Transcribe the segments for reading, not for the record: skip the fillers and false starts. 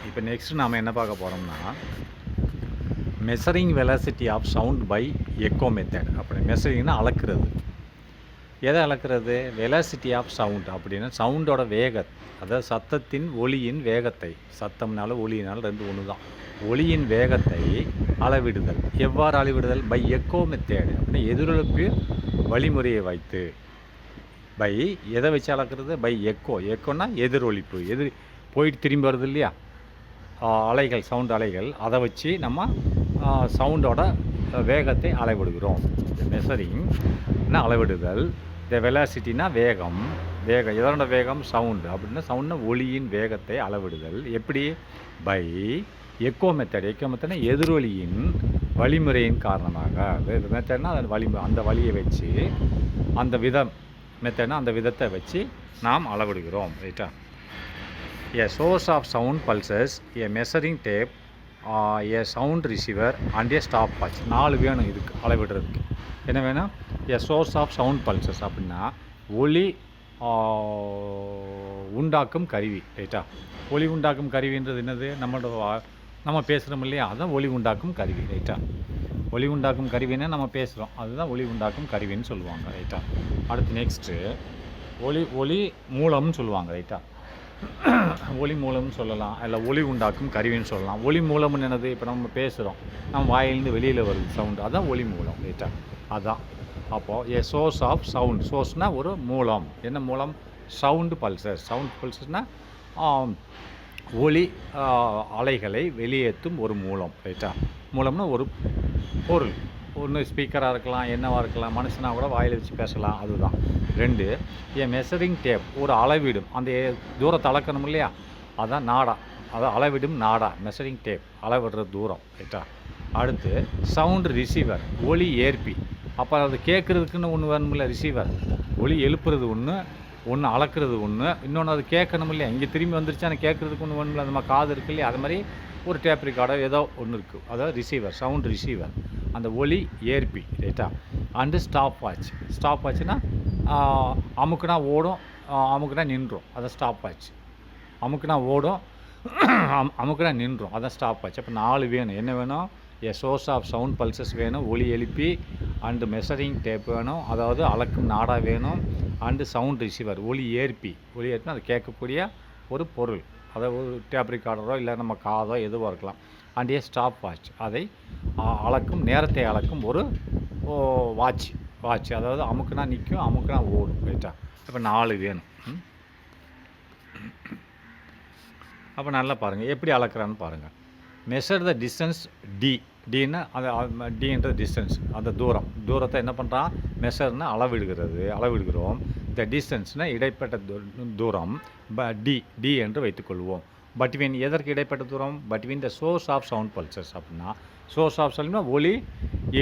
இப்போ நெக்ஸ்ட் நாம் என்ன பார்க்க போகிறோம்னா measuring velocity of sound by echo method. அப்படி மெஷரிங்னா அளக்கிறது. எதை அளக்கிறது? வெலாசிட்டி ஆஃப் சவுண்ட் அப்படின்னா சவுண்டோட வேகத்தை, அதாவது சத்தத்தின் ஒலியின் வேகத்தை. சத்தம்னால ஒலியினால ரெண்டு ஒன்று தான். ஒலியின் வேகத்தை அளவிடுதல். எவ்வாறு அளவிடுதல்? பை எக்கோ மெத்தேடு அப்படின்னா எதிரொலிப்பு வழிமுறையை வைத்து. பை எதை வச்சு அளக்கிறது? By echo. எக்கோன்னா எதிரொலிப்பு, போயிட்டு திரும்பி வருது இல்லையா அலைகள், சவுண்ட் அலைகள், அதை வச்சு நம்ம சவுண்டோட வேகத்தை அளவிடுகிறோம். மெஷரிங்னா அளவிடுதல். இந்த வெலாசிட்டினா வேகம். எதோட வேகம்? சவுண்டு. அப்படின்னா சவுண்ட்னா ஒலியின் வேகத்தை அளவிடுதல். எப்படி? By echo method. எக்கோ மெத்தட்னா எதிரொலியின் வழிமுறையின் காரணமாக. மெத்தட்னா அந்த வழியை வச்சு, அந்த விதம் மெத்தட்னா அந்த விதத்தை வச்சு நாம் அளவிடுகிறோம். ரைட்டா? A source of sound pulses, a measuring tape, a sound receiver and a stopwatch. 4 வேணும் இதுக்கு அளவிடுறதுக்கு. என்ன வேணும்? a source of sound pulses அப்படின்னா ஒலி உண்டாக்கும் கருவி. ரைட்டா? ஒலி உண்டாக்கும் கருவின்றது என்னது? நம்ம பேசுகிறோம் இல்லையா, அதுதான் ஒலி உண்டாக்கும் கருவி. ரைட்டா? ஒலி உண்டாக்கும் கருவின்னா நம்ம பேசுகிறோம், அதுதான் ஒலி உண்டாக்கும் கருவின்னு சொல்லுவாங்க. ரைட்டா? அடுத்து நெக்ஸ்ட்டு ஒலி மூலம்னு சொல்லுவாங்க. ரைட்டா? ஒலி மூலம்னு சொல்லலாம், இல்லை ஒலி உண்டாக்கும் கருவின்னு சொல்லலாம். ஒலி மூலம்னு என்னது? இப்போ நம்ம பேசுகிறோம், நம்ம வாயிலிருந்து வெளியில் வருது சவுண்டு, அதுதான் ஒலி மூலம். ரைட்டா? அதுதான். அப்போது ஏ சோர்ஸ் ஆஃப் சவுண்ட். சோர்ஸ்னால் ஒரு மூலம். என்ன மூலம்? Sound pulses. சவுண்ட் பல்சஸ்னால் ஒலி அலைகளை வெளியேற்றும் ஒரு மூலம். ரைட்டா? மூலம்னா ஒரு பொருள். ஒன்று ஸ்பீக்கராக இருக்கலாம், என்னவாக இருக்கலாம், மனுஷனாக கூட வாயில் வச்சு பேசலாம். அதுதான். 2 ஏ மெஷரிங் டேப். ஒரு அளவிடும், அந்த தூரத்தை அளக்கணும் இல்லையா, அதுதான் நாடா. அதான் அளவிடும் நாடா. மெஷரிங் டேப் அளவிடுற தூரம். ரைட்டா? அடுத்து சவுண்ட் ரிசீவர். ஒலி ஏற்பி. அப்போ அது கேட்குறதுக்குன்னு ஒன்று வேணுமில்ல, ரிசீவர். ஒலி எழுப்புறது ஒன்று அளக்கிறது ஒன்று, இன்னொன்று அது கேட்கணும் இல்லையா. இங்கே திரும்பி வந்துருச்சான்னு கேட்குறதுக்கு ஒன்று வேணுமில்ல, அந்த மாதிரி காது இருக்கு இல்லையா, அது மாதிரி ஒரு டேப் ரெக்கார்டோ ஏதோ ஒன்று இருக்குது, அதாவது ரிசீவர், சவுண்ட் ரிசீவர், அந்த ஒலி ஏற்பி. ரைட்டா? And stop watch. ஸ்டாப் வாட்ச்னா அமுக்குனா ஓடும், அமுக்குனா நின்றும், அதான் ஸ்டாப் வாட்ச். அமுக்குனா ஓடும், அமுக்குனா நின்றும், அதான் ஸ்டாப் வாட்ச். அப்போ 4 வேணும். என்ன வேணும்? ஏ சோர்ஸ் ஆஃப் சவுண்ட் பல்சஸ் வேணும், ஒலி எழுப்பி, அண்டு மெஷரிங் டேப் வேணும், அதாவது அளக்கும் நாடா வேணும், அண்டு சவுண்ட் ரிசீவர், ஒலி ஏற்பினா அது கேட்கக்கூடிய ஒரு பொருள், அதாவது ஒரு டேப் ரெக்கார்டரோ இல்லை நம்ம காதோ எதுவாக இருக்கலாம். அண்ட் ஏ ஸ்டாப் வாட்ச், அதை அளக்கும், நேரத்தை அளக்கும் ஒரு வாட்ச். அதாவது அமுக்குனா நிற்கும், அமுக்குனா ஓடும். ரைட்டா? இப்போ 4 வேணும். அப்போ நல்லா பாருங்கள் எப்படி அளக்குறான்னு பாருங்கள். மெஷர் த டிஸ்டன்ஸ் டின்னா அந்த டின்ற டிஸ்டன்ஸ், அந்த தூரத்தை என்ன பண்ணுறான்? மெஷர்னா அளவிடுகிறோம். த டிஸ்டன்ஸ்னால் இடைப்பட்ட தூரம். டி என்று வைத்துக்கொள்வோம். பட்வீன், எதற்கு இடைப்பட்ட தூரம்? Between the source of sound pulses. அப்படின்னா சோர்ஸ் ஆஃப் சவுண்ட்னா ஒலி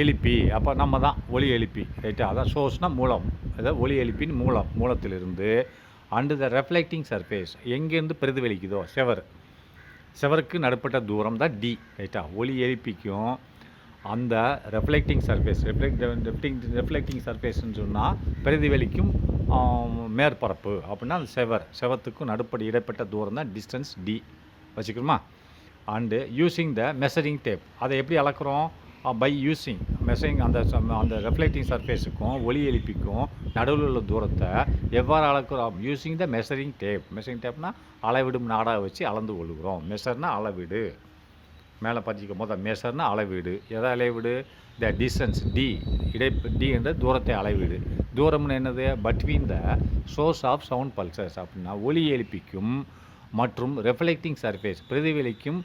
எழுப்பி. அப்போ நம்ம தான் ஒலி எழுப்பி. ரைட்டா? அதான் சோர்ஸ்னால் மூலம், அதாவது ஒலி எழுப்பின் மூலத்திலிருந்து. அண்டு த ரெஃப்ளெக்டிங் சர்ஃபேஸ், எங்கேருந்து பிரதிபலிக்குதோ, செவருக்கு நடுப்பட்ட தூரம் தான் டி. ரைட்டா? ஒலி எழுப்பிக்கும் அந்த ரெஃப்ளெக்டிங் சர்ஃபேஸ். ரெஃப்ளெக்டிங் சர்ஃபேஸ்ன்னு சொன்னால் பிரதிபலிக்கும் மேற்பரப்பு. அப்படின்னா அந்த செவத்துக்கும் நடுப்படி இடைப்பட்ட தூரம் தான் டிஸ்டன்ஸ் டி வச்சுக்கணுமா. And using the measuring tape. அதை எப்படி அளக்குறோம்? By using measuring. அந்த ரெஃப்ளெக்டிங் சர்ஃபேஸுக்கும் ஒலி எழுப்பிக்கும் நடுவில் உள்ள தூரத்தை எவ்வாறு அளக்குறோம்? Using the measuring tape. Measuring டேப்னா அளவிடும் நாடாக வச்சு அளந்து கொள்கிறோம். மெஷர்னா அளவீடு. மேலே பார்த்திக்கும் போது மெஷர்னா அளவீடு. எதை அளவீடு? த டிஸ்டன்ஸ் டி என்ற தூரத்தை அளவீடு. தூரம்னு என்னது? Between the source of sound pulses. அப்படின்னா ஒலி எழுப்பிக்கும் மற்றும் ரெஃப்ளெக்டிங் சர்ஃபேஸ் பிரதிபலிக்கும்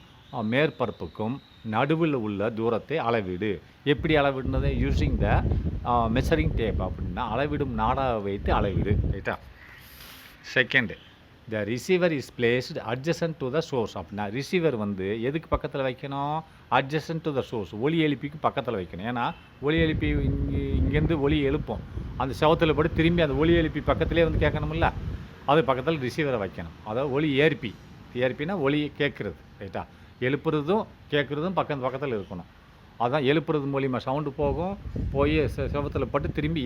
மேற்பரப்புக்கும் நடுவில் உள்ள தூரத்தை அளவீடு. எப்படி அளவிடுனது? Using the measuring tape. அப்படின்னா அளவிடும் நாடாக வைத்து அளவீடு. ரைட்டா? Second, the receiver is placed adjacent to the source. அப்படின்னா ரிசீவர் எதுக்கு பக்கத்தில் வைக்கணும்? அட்ஜசன்ட் டு த சோர்ஸ், ஒலி எழுப்பிக்கு பக்கத்தில் வைக்கணும். ஏன்னா ஒலி எழுப்பி இங்கேருந்து ஒலி எழுப்போம், அந்த செவத்தில் போட்டு திரும்பி அந்த ஒலி எழுப்பி பக்கத்துலேயே கேட்கணும்ல, அது பக்கத்தில் ரிசீவரை வைக்கணும். அதாவது ஒலி ஏற்பினா ஒலி கேட்குறது. ரைட்டா? எழுப்புறதும் கேட்குறதும் பக்கத்தில் இருக்கணும். அதான் எழுப்புறது மூலிமா சவுண்டு போகும், போய் செவத்தில் பட்டு திரும்பி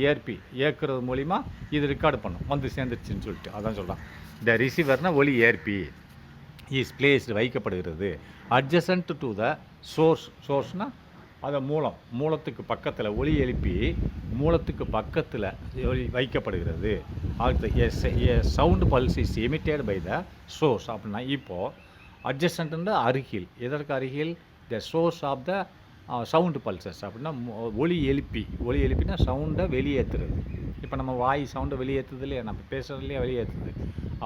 ஏற்கிறது மூலிமா இது ரெக்கார்டு பண்ணும், வந்து சேர்ந்துருச்சுன்னு சொல்லிட்டு. அதான் சொல்கிறான். த ரிசீவர்னால் ஒலி ஏற்பி இஸ் பிளேஸ்டு வைக்கப்படுகிறது அட்ஜசன்ட் டு த சோர்ஸ்னால் அதை மூலத்துக்கு பக்கத்தில் ஒலி எழுப்பி மூலத்துக்கு பக்கத்தில் வைக்கப்படுகிறது. அடுத்து sound pulse is emitted by the source. அப்படின்னா இப்போது அட்ஜசன்ட்ன்ற அருகில், எதற்கு அருகில்? The source of the sound pulses. அப்படின்னா ஒலி எழுப்பினா சவுண்டை வெளியேற்றுறது. இப்போ நம்ம வாய் சவுண்டை வெளியேற்றுது இல்லையா, நம்ம பேசுகிறதுலையே வெளியேற்றுது,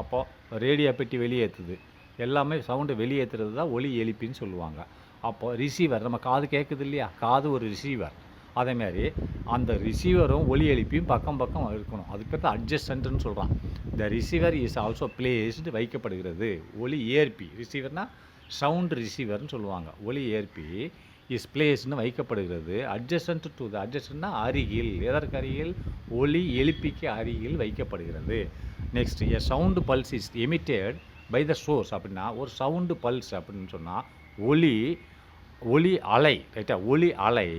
அப்போது ரேடியோ பெட்டி வெளியேற்றுது, எல்லாமே சவுண்டை வெளியேற்றுறது தான் ஒலி எழுப்பின்னு சொல்லுவாங்க. அப்போது ரிசீவர், நம்ம காது கேட்குது இல்லையா, காது ஒரு ரிசீவர். அதேமாதிரி அந்த ரிசீவரும் ஒலி எழுப்பியும் பக்கம் இருக்கணும். அதுக்கடுத்து அட்ஜஸ்டன்ட்னு சொல்கிறான். த ரிசீவர் இஸ் ஆல்சோ பிளேஸ்டு வைக்கப்படுகிறது. ஒலி ஏற்பி, ரிசீவர்னால் சவுண்ட் ரிசீவர்னு சொல்லுவாங்க. ஒலி ஏற்பி இஸ் பிளேஸ்னு வைக்கப்படுகிறது அட்ஜஸ்டன்ட் டு த, அட்ஜஸ்டன்ட்னா அருகில், எதற்கு அருகில்? ஒலி எழுப்பிக்கு அருகில் வைக்கப்படுகிறது. Next, a sound pulse is emitted by the source. அப்படின்னா ஒரு சவுண்டு பல்ஸ் அப்படின்னு சொன்னால் ஒலி அலை, ரைட்டா? ஒலி அலை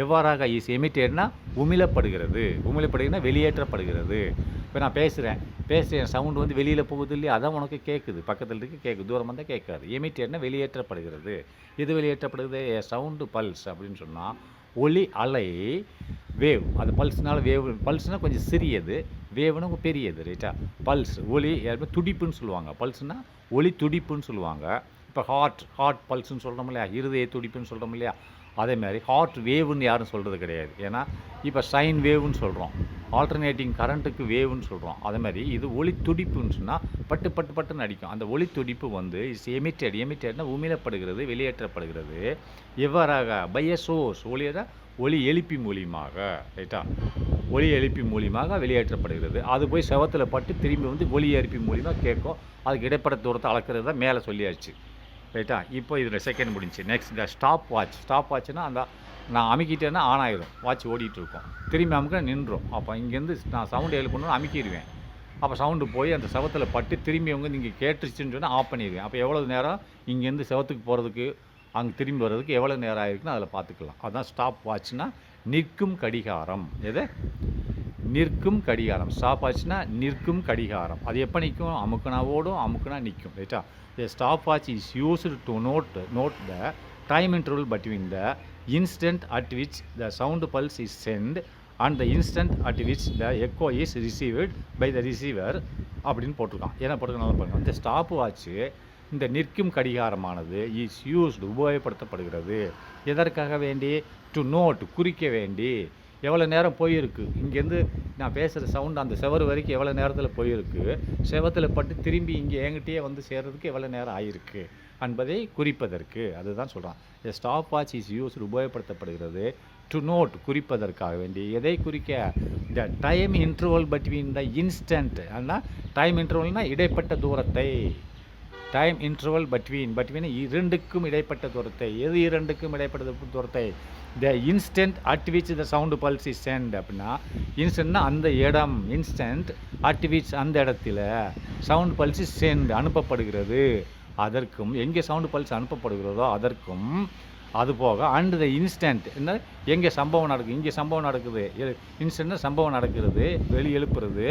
எவ்வாறாக இஸ் எமிட்டட்னா உமிழப்படுகிறதுனா வெளியேற்றப்படுகிறது. இப்போ நான் பேசுகிறேன் சவுண்டு வந்து வெளியில் போகுது இல்லையா, அதான் உனக்கு கேட்குது, பக்கத்தில் இருக்கு கேட்குது, தூரம் வந்தால் கேட்காது. எமிட்டட்னா வெளியேற்றப்படுகிறது. இது வெளியேற்றப்படுகிறது சவுண்டு பல்ஸ் அப்படின்னு சொன்னால் ஒலி அலை, வேவ். அது பல்ஸ்னால பல்ஸ்னால் கொஞ்சம் சிறியது, வேவ்னா பெரியது, ரைட்டா? பல்ஸ் ஒலி துடிப்புன்னு சொல்லுவாங்க. பல்ஸ்னால் ஒலி துடிப்புன்னு சொல்லுவாங்க. இப்போ ஹார்ட் பல்ஸ்ன்னு சொல்கிறோம் இல்லையா, இருதய துடிப்புன்னு சொல்கிறோம் இல்லையா, அதேமாதிரி ஹார்ட் வேவுன்னு யாரும் சொல்கிறது கிடையாது. ஏன்னா இப்போ சைன் வேவுன்னு சொல்கிறோம், ஆல்டர்னேட்டிங் கரண்ட்டுக்கு வேவுன்னு சொல்கிறோம். அதேமாதிரி இது ஒளி துடிப்புன்னு சொன்னால் பட்டுன்னு அடிக்கும். அந்த ஒளி துடிப்பு வந்து இஸ் எமிட்டட்னா உமிழப்படுகிறது, வெளியேற்றப்படுகிறது. எவ்வாறாக? பை எ சோர்ஸ், ஒளி எழுப்பி மூலியமாக, ரைட்டா? ஒளி எழுப்பி மூலியமாக வெளியேற்றப்படுகிறது. அது போய் செவத்தில் பட்டு திரும்பி வந்து ஒளி எழுப்பி மூலியமாக கேட்கும். அதுக்கு இடைப்பட்ட தூரத்தை அளக்கிறது தான் மேலே சொல்லியாச்சு, ரைட்டா? இப்போ இதில் செகண்ட் முடிஞ்சு. நெக்ஸ்ட் இந்த ஸ்டாப் வாட்ச்னா அந்த நான் அமுக்கிட்டேன்னா ஆன் ஆகிடும், வாட்ச் ஓடிட்டுருக்கோம், திரும்பி அமுக்க நின்றோம். அப்போ இங்கேருந்து நான் சவுண்டு எழுப்பணும்னு அமுக்கிடுவேன். அப்போ சவுண்டு போய் அந்த செவத்தில் பட்டு திரும்பி அவங்க நீங்கள் கேட்டுருச்சுன்னு சொன்னால் ஆஃப் பண்ணிடுவேன். அப்போ எவ்வளோ நேரம் இங்கேருந்து செவத்துக்கு போகிறதுக்கு அங்கே திரும்பி வர்றதுக்கு எவ்வளோ நேரம் ஆகிருக்குன்னு அதில் பார்த்துக்கலாம். அதுதான் ஸ்டாப் வாட்ச்னால் நிற்கும் கடிகாரம். நிற்கும் கடிகாரம். ஸ்டாப் வாட்ச்னா நிற்கும் கடிகாரம். அது எப்போ நிற்கும்? அமுக்குனா ஓடும், அமுக்குனா நிற்கும், ரைட்டா? A stopwatch is used to note the time interval between the instant at which the sound pulse is sent and the instant at which the echo is received by the receiver அப்படின்னு போட்டிருக்கான். என்ன போட்டிருக்காங்க பாருங்கள். இந்த stop watch, இந்த நிற்கும் கடிகாரமானது is used உபயோகப்படுத்தப்படுகிறது. எதற்காக வேண்டி? டு நோட், குறிக்க வேண்டி. எவ்வளோ நேரம் போயிருக்கு, இங்கேருந்து நான் பேசுகிற சவுண்டு அந்த செவரு வரைக்கும் எவ்வளோ நேரத்தில் போயிருக்கு, செவத்தில் பட்டு திரும்பி இங்கே என்கிட்டயே வந்து சேர்றதுக்கு எவ்வளோ நேரம் ஆகிருக்கு என்பதை குறிப்பதற்கு. அதுதான் சொல்கிறான். ஸ்டாப் வாட்ச் இஸ் யூஸ்டு உபயோகப்படுத்தப்படுகிறது டு நோட், குறிப்பதற்காக வேண்டி. எதை குறிக்க? த time interval between the instant. ஆனால் டைம் இன்டர்வல்னால் இடைப்பட்ட தூரத்தை. டைம் இன்டர்வல் பட்வீன் இரண்டுக்கும் இடைப்பட்ட தூரத்தை. எது இரண்டுக்கும் இடைப்பட்ட தூரத்தை? The instant at which the sound pulse is sent. அப்படின்னா இன்ஸ்டன்ட்னா அந்த இடம், இன்ஸ்டன்ட் அட் விச் அந்த இடத்துல சவுண்ட் பல்ஸ் இஸ் சென்ட் அனுப்பப்படுகிறது. அதற்கும் எங்கே சவுண்டு பல்ஸ் அனுப்பப்படுகிறதோ அதற்கும், அதுபோக அண்ட் த இன்ஸ்டன்ட் என்ன, எங்கே சம்பவம் நடக்குது, இங்கே சம்பவம் நடக்குது, இன்ஸ்டன்ட்னா சம்பவம் நடக்கிறது, வெளி எழுப்புறது,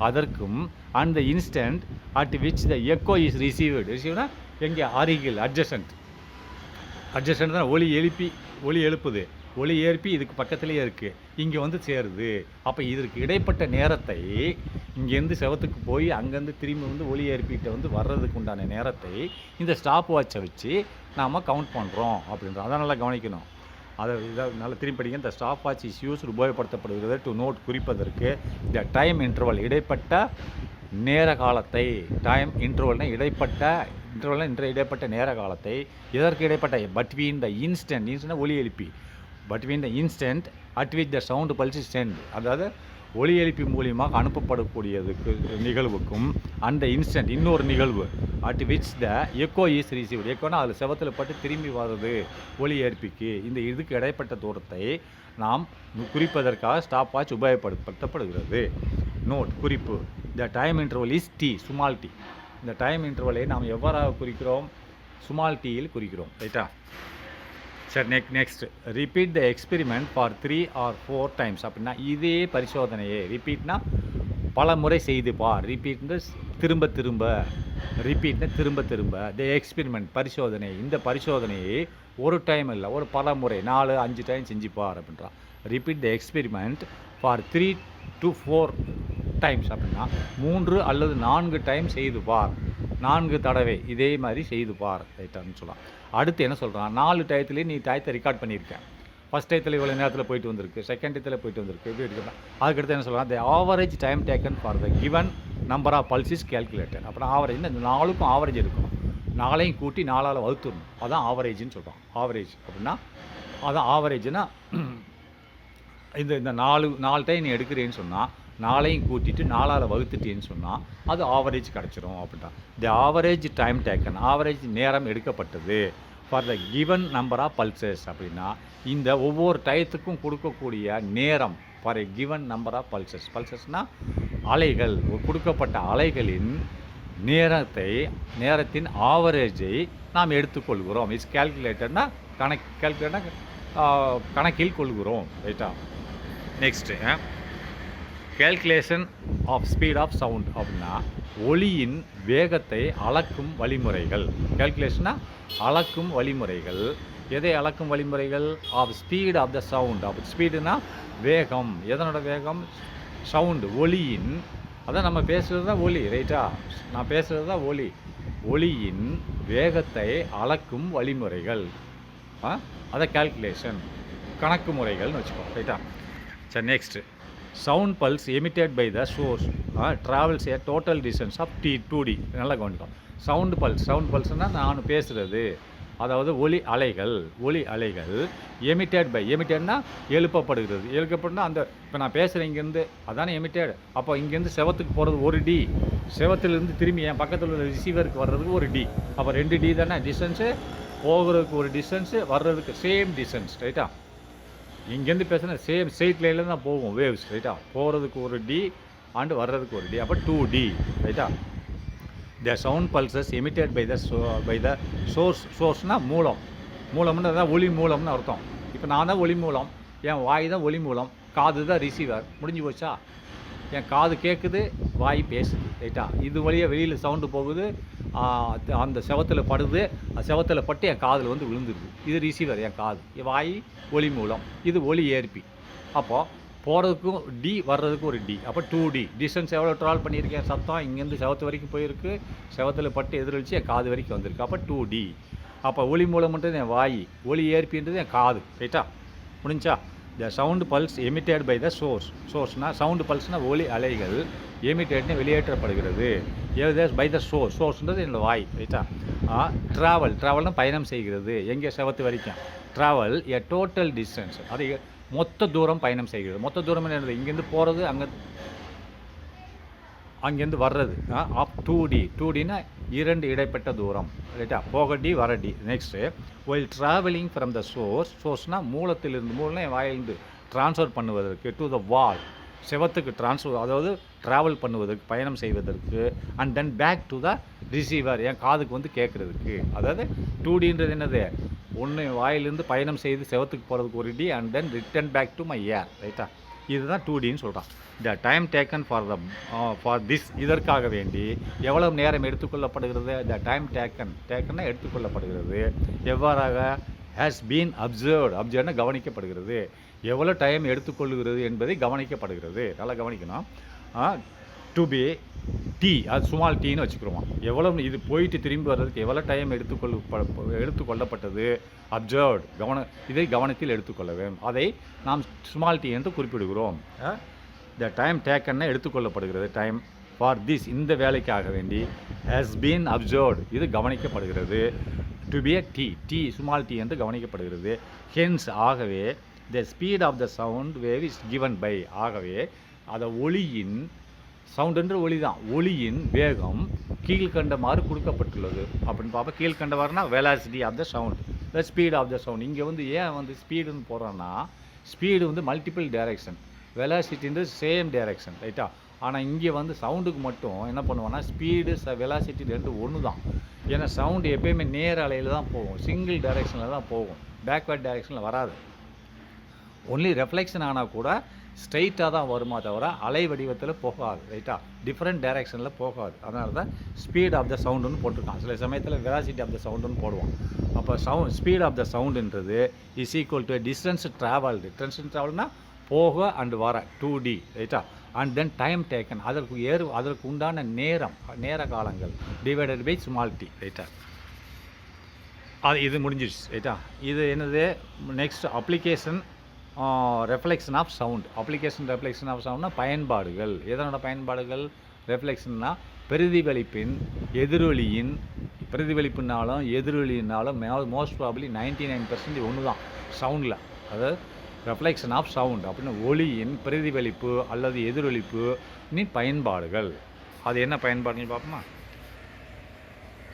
அதற்கும் and the instant at which the echo is ரிசீவ்னா எங்கே? அருகில், அட்ஜஸ்டன்ட் தான் ஒலி எழுப்புது, ஒலி ஏற்பி இதுக்கு பக்கத்துலேயே இருக்குது, இங்கே வந்து சேருது. அப்போ இதற்கு இடைப்பட்ட நேரத்தை இங்கேருந்து செவத்துக்கு போய் அங்கேருந்து திரும்பி வந்து ஒலி ஏற்பிகிட்ட வந்து வர்றதுக்கு உண்டான நேரத்தை இந்த ஸ்டாப் வாட்சை வச்சு நாம் கவுண்ட் பண்ணுறோம் அப்படின்றோம். அதை நல்லா கவனிக்கணும். அதை நல்லா திரும்பி படிங்க. இந்த ஸ்டாப் வாட்ச் இஸ் யூஸ் உபயோகப்படுத்தப்படுகிறது டு நோட், குறிப்பதற்கு த டைம் இன்டர்வல், இடைப்பட்ட நேர காலத்தை. டைம் இன்டர்வல்னால் இடைப்பட்ட நேர காலத்தை. எதற்கு இடைப்பட்ட? பட்வீன் த இன்ஸ்டன்ட் ஒலி எழுப்பி, between the instant at which the sound pulse is send, அதாவது ஒலி எழுப்பி மூலியமாக அனுப்பப்படக்கூடியதுக்கு நிகழ்வுக்கும் அந்த இன்ஸ்டன்ட் இன்னொரு நிகழ்வு at which the echo is received. எக்கோனா அதில் செவத்தில் பட்டு திரும்பி வருது ஒலி ஏற்பிக்கு. இந்த இதுக்கு இடைப்பட்ட தூரத்தை நாம் குறிப்பதற்காக ஸ்டாப் வாட்ச் உபயோகப்படுத்தப்படுகிறது. நோட், குறிப்பு. The time interval is T, small T. இந்த டைம் இன்டர்வலை நாம் எவ்வாறாக குறிக்கிறோம்? ஸ்மால் டீயில் குறிக்கிறோம், ரைட்டா? சரி, next repeat the experiment for 3 or 4 times. அப்படின்னா இதே பரிசோதனையே ரிப்பீட்னா பல முறை செய்து பார். ரிப்பீட்னு திரும்ப திரும்ப, ரிப்பீட்னு திரும்ப திரும்ப. த எக்ஸ்பெரிமெண்ட் பரிசோதனை, இந்த பரிசோதனையை ஒரு டைம் இல்லை, ஒரு பல முறை 4 5 டைம் செஞ்சு பார் அப்படின்றான். Repeat the experiment for 3 to 4 times. அப்படின்னா 3 அல்லது 4 டைம் செய்து பார். 4 தடவை இதே மாதிரி செய்து பார் ரைட்டான்னு சொல்லலாம். அடுத்து என்ன சொல்கிறான், 4 டயத்துலேயே நீ டயத்தை ரெக்கார்ட் பண்ணியிருக்கேன். ஃபஸ்ட் டயத்தில் இவ்வளோ நேரத்தில் போயிட்டு வந்திருக்கு, செகண்ட் டயத்தில் போயிட்டு வந்திருக்கு, எப்படி எடுக்கலாம். அதுக்கடுத்து என்ன சொல்கிறான், the average time taken for the given number of pulse is calculated. அப்புறம் ஆவரேஜ், இந்த 4க்கும் ஆவரேஜ் இருக்கணும், 4ஐயும் கூட்டி 4ஆல் வகுத்துடணும். அதான் ஆவரேஜ்னு சொல்கிறோம். ஆவரேஜ் அப்படின்னா அதான் ஆவரேஜ்னா இந்த 4 டைம் நீ எடுக்கிறேன்னு சொன்னால் 4ஐயும் கூட்டிட்டு 4ஆல் வகுத்துட்டேன்னு சொன்னால் அது ஆவரேஜ் கிடச்சிரும் அப்படின்ட்டா. The average time taken, average நேரம் எடுக்கப்பட்டது for the given number of pulses. அப்படின்னா இந்த ஒவ்வொரு டயத்துக்கும் கொடுக்கக்கூடிய நேரம் for a given number of pulses. பல்சஸ்னால் அலைகள், கொடுக்கப்பட்ட அலைகளின் நேரத்தின் ஆவரேஜை நாம் எடுத்துக்கொள்கிறோம். இஸ் கேல்குலேட்டட்னா கணக்கில் கொள்கிறோம் ரைட்டா. Next calculation of speed of sound. அப்படின்னா ஒலியின் வேகத்தை அளக்கும் வழிமுறைகள். கேல்குலேஷனா அளக்கும் வழிமுறைகள். எதை அளக்கும் வழிமுறைகள்? Of speed of the sound. Of ஸ்பீடுனா வேகம். எதனோட வேகம்? சவுண்டு, ஒலியின். அதான் நம்ம பேசுகிறது தான் ஒலி ரைட்டா. நான் பேசுகிறது தான் ஒலி. ஒலியின் வேகத்தை அளக்கும் வழிமுறைகள், அதை கேல்குலேஷன், கணக்கு முறைகள்னு வச்சுக்கோ ரைட்டா. சரி, next sound pulse emitted by the source travels a total distance of 2D. நல்லா கவனிக்கும். சவுண்ட் பல்ஸ்னால் நான் பேசுகிறது, அதாவது ஒலி அலைகள் எமிட்டட் பை, எமிட்டட்னா எழுப்பப்படுனா அந்த இப்போ நான் பேசுகிறேன் இங்கேருந்து, அதானே எமிட்டட். அப்போ இங்கேருந்து செவத்துக்கு போகிறது 1D, செவத்துலேருந்து திரும்பி என் பக்கத்தில் உள்ள ரிசீவருக்கு வர்றதுக்கு 1D. அப்போ 2D தானே டிஸ்டன்ஸு. போகிறதுக்கு ஒரு டிஸ்டன்ஸு, வர்றதுக்கு சேம் டிஸ்டன்ஸ் ரைட்டா. இங்கேருந்து பேசுனா சேம் ஸ்ட்ரெயிட் லைனில் தான் போகும் வேவ்ஸ் ரைட்டா. போகிறதுக்கு 1D அண்டு வர்றதுக்கு 1D, அப்போ 2D ரைட்டா. The sound pulses emitted by the சோர்ஸ்னால் மூலம்னு அதான் ஒளி மூலம்னு அர்த்தம். இப்போ நான் தான் ஒளி மூலம், என் வாய் தான் ஒளி மூலம், காது தான் ரிசீவர். முடிஞ்சு போச்சா? என் காது கேட்குது, வாய் பேசுது ரைட்டா. இது வழியாக வெளியில் சவுண்டு போகுது, அந்த செவத்தில் படுது, செவத்தில் பட்டு என் காதில் வந்து விழுந்துருது. இது ரிசீவர், என் காது. வாய் ஒளி மூலம், இது ஒளி ஏற்பி. அப்போது போகிறதுக்கும் D, வர்றதுக்கும் ஒரு D, அப்போ 2D. டிஸ்டன்ஸ் எவ்வளோ ட்ராவல் பண்ணியிருக்கேன்? சத்தம் இங்கேருந்து செவத்து வரைக்கும் போயிருக்கு, செவத்தில் பட்டு எதிரொலிச்சு என் காது வரைக்கும் வந்திருக்கு, அப்போ 2D. அப்போ ஒளி மூலம்ன்றது என் வாய், ஒளி ஏற்பின்றது என் காது ரைட்டா. முடிஞ்சா? The sound pulse emitted by the சோர்ஸ்னால் சவுண்டு பல்ஸ்னால் ஒலி அலைகள், எமிட்டட்னு வெளியேற்றப்படுகிறது பை த சோர்ஸ்ன்றது என்னோடய வாய் ரைட்டா. ட்ராவல்னால் பயணம் செய்கிறது. எங்கே? செவத்து வரைக்கும். ட்ராவல் எ டோட்டல் டிஸ்டன்ஸ், அது மொத்த தூரம் பயணம் செய்கிறது. மொத்த தூரம் என்னது? இங்கேருந்து போகிறது, அங்கேருந்து வர்றது ஆஃப் 2D. இரண்டு இடைப்பட்ட தூரம் ரைட்டா. போக D, வர D. Next while travelling from the சோர்ஸ்னால் மூலம்னா என் வாயிலிருந்து ட்ரான்ஸ்ஃபர் பண்ணுவதற்கு டு த வால், செவத்துக்கு அதாவது ட்ராவல் பண்ணுவதற்கு, பயணம் செய்வதற்கு. And then back to the receiver, என் காதுக்கு வந்து கேட்குறதுக்கு. அதாவது 2Dன்றது என்னது? ஒன்று வாயிலிருந்து பயணம் செய்து செவத்துக்கு போகிறதுக்கு 1D and then return back to my ear ரைட்டா. இதுதான் 2Dன்னு சொல்கிறான். The time taken for this, இதற்காக வேண்டி எவ்வளவு நேரம் எடுத்துக்கொள்ளப்படுகிறது? த டைம் டேக்கன்னா எடுத்துக்கொள்ளப்படுகிறது. எவ்வாறாக? ஹேஸ் பீன் அப்சர்வ்ட்னா கவனிக்கப்படுகிறது. எவ்வளோ டைம் எடுத்துக்கொள்கிறது என்பதை கவனிக்கப்படுகிறது. நல்லா கவனிக்கணும். டு பி T, அது ஸ்மால் Tன்னு வச்சுக்கிறோம். எவ்வளோ இது போயிட்டு திரும்பி வர்றதுக்கு எவ்வளோ டைம் எடுத்துக்கொள்ளப்பட்டது? அப்சர்வ்ட், இதை கவனத்தில் எடுத்துக்கொள்ள வேண்டும். அதை நாம் ஸ்மால் T என்று குறிப்பிடுகிறோம். த டைம் டேக்கன்னா எடுத்துக்கொள்ளப்படுகிறது. டைம் ஃபார் திஸ், இந்த வேலைக்காக வேண்டி. ஹேஸ் பீன் அப்சர்வ்ட், இது கவனிக்கப்படுகிறது. To be a T, small T என்று கவனிக்கப்படுகிறது. ஹென்ஸ், ஆகவே the speed of the sound wave is given by, ஆகவே அதை ஒலியின், சவுண்டுன்ற ஒலி தான், ஒலியின் வேகம் கீழ்கண்டமாறு கொடுக்கப்பட்டுள்ளது அப்படின்னு பார்ப்போம். கீழ்கண்டவாறுனா velocity of the sound, the speed of the sound. இங்கே வந்து ஏன் வந்து ஸ்பீடுன்னு போடுறோன்னா, ஸ்பீடு வந்து மல்டிபிள் டைரக்ஷன், வெலாசிட்டின்றது சேம் டைரக்ஷன் ரைட்டா. ஆனால் இங்கே வந்து சவுண்டுக்கு மட்டும் என்ன பண்ணுவோன்னா, ஸ்பீடு வெலாசிட்டி ரெண்டு ஒன்று தான். ஏன்னா சவுண்டு எப்பயுமே நேர அலையில் தான் போகும், சிங்கிள் டைரக்ஷனில் தான் போகும். பேக்வேர்ட் டைரெக்ஷனில் வராது. ஒன்லி ரெஃப்ளெக்ஷன் ஆனால் கூட ஸ்ட்ரைட்டாக தான் வருமா தவிர அலை வடிவத்தில் போகாது. ரைட்டா, டிஃப்ரெண்ட் டைரெக்ஷனில் போகாது. அதனால தான் ஸ்பீட் ஆஃப் த சவுண்டுன்னு போட்டிருக்கான். சில சமயத்தில் வெலாசிட்டி ஆஃப் த சவுண்டுன்னு போடுவோம். அப்போ ஸ்பீட் ஆஃப் த சவுண்டுன்றது is equal to distance travelled. Distance ட்ராவல்னா போக அண்டு வர 2D. ரைட்டா, அண்ட் தென் டைம் டேக்கன், அதற்கு உண்டான நேர காலங்கள் டிவைடட் பை ஸ்மால் டி. ரைட்டா, இது முடிஞ்சிடுச்சு. ரைட்டா, இது என்னது next application reflection of sound. Reflection of சவுண்ட்னா பயன்பாடுகள். எதனோட பயன்பாடுகள்? ரெஃப்ளெக்ஷன்னா பிரதிபலிப்பின் பிரதிபலிப்புனாலும் எதிரொலினாலும் மோஸ்ட் ப்ராபப்ளி 99% ஒன்று தான் சவுண்டில். அதாவது ரெஃப்ளெக்ஷன் ஆஃப் சவுண்ட் அப்படின்னு ஒளியின் பிரதிபலிப்பு அல்லது எதிரொலிப்பு பயன்பாடுகள். அது என்ன பயன்பாடுன்னு பார்ப்போமா?